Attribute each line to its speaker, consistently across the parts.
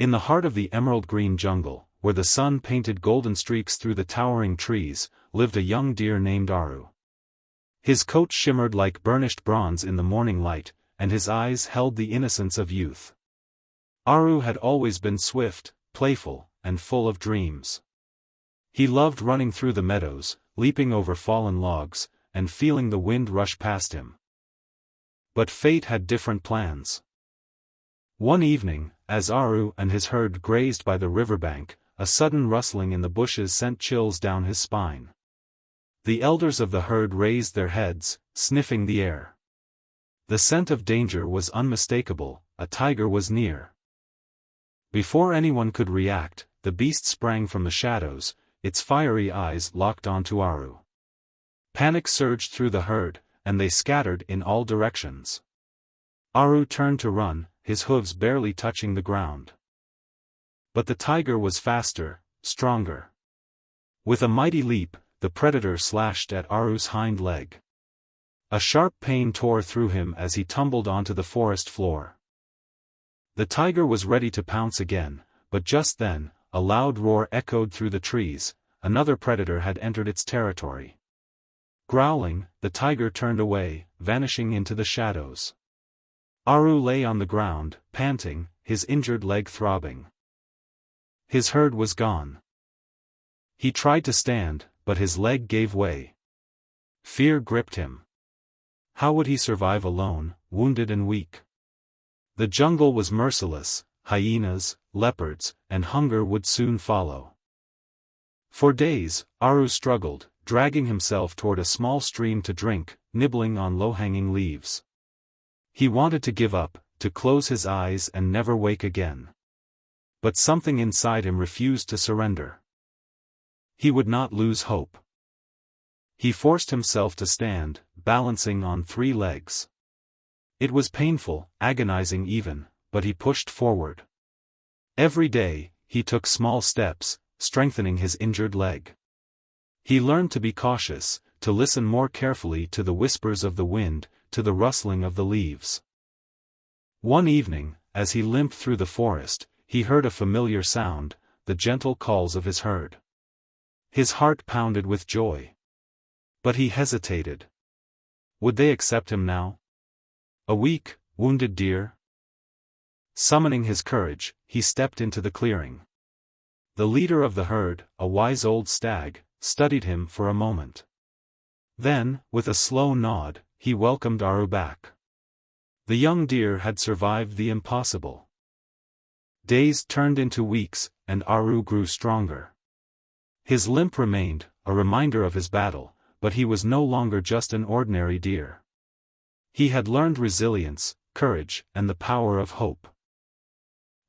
Speaker 1: In the heart of the emerald-green jungle, where the sun painted golden streaks through the towering trees, lived a young deer named Aru. His coat shimmered like burnished bronze in the morning light, and his eyes held the innocence of youth. Aru had always been swift, playful, and full of dreams. He loved running through the meadows, leaping over fallen logs, and feeling the wind rush past him. But fate had different plans. One evening, as Aru and his herd grazed by the riverbank, a sudden rustling in the bushes sent chills down his spine. The elders of the herd raised their heads, sniffing the air. The scent of danger was unmistakable, a tiger was near. Before anyone could react, the beast sprang from the shadows, its fiery eyes locked onto Aru. Panic surged through the herd, and they scattered in all directions. Aru turned to run, his hooves barely touching the ground. But the tiger was faster, stronger. With a mighty leap, the predator slashed at Aru's hind leg. A sharp pain tore through him as he tumbled onto the forest floor. The tiger was ready to pounce again, but just then, a loud roar echoed through the trees. Another predator had entered its territory. Growling, the tiger turned away, vanishing into the shadows. Aru lay on the ground, panting, his injured leg throbbing. His herd was gone. He tried to stand, but his leg gave way. Fear gripped him. How would he survive alone, wounded and weak? The jungle was merciless, hyenas, leopards, and hunger would soon follow. For days, Aru struggled, dragging himself toward a small stream to drink, nibbling on low-hanging leaves. He wanted to give up, to close his eyes and never wake again. But something inside him refused to surrender. He would not lose hope. He forced himself to stand, balancing on 3 legs. It was painful, agonizing even, but he pushed forward. Every day, he took small steps, strengthening his injured leg. He learned to be cautious, to listen more carefully to the whispers of the wind, to the rustling of the leaves. One evening, as he limped through the forest, he heard a familiar sound, the gentle calls of his herd. His heart pounded with joy. But he hesitated. Would they accept him now? A weak, wounded deer? Summoning his courage, he stepped into the clearing. The leader of the herd, a wise old stag, studied him for a moment. Then, with a slow nod, he welcomed Aru back. The young deer had survived the impossible. Days turned into weeks, and Aru grew stronger. His limp remained, a reminder of his battle, but he was no longer just an ordinary deer. He had learned resilience, courage, and the power of hope.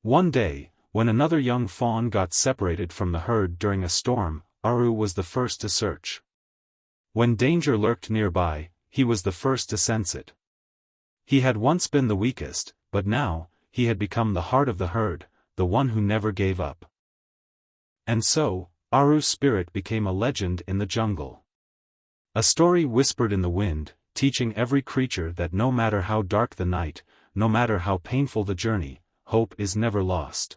Speaker 1: One day, when another young fawn got separated from the herd during a storm, Aru was the first to search. When danger lurked nearby, he was the first to sense it. He had once been the weakest, but now, he had become the heart of the herd, the one who never gave up. And so, Aru's spirit became a legend in the jungle. A story whispered in the wind, teaching every creature that no matter how dark the night, no matter how painful the journey, hope is never lost.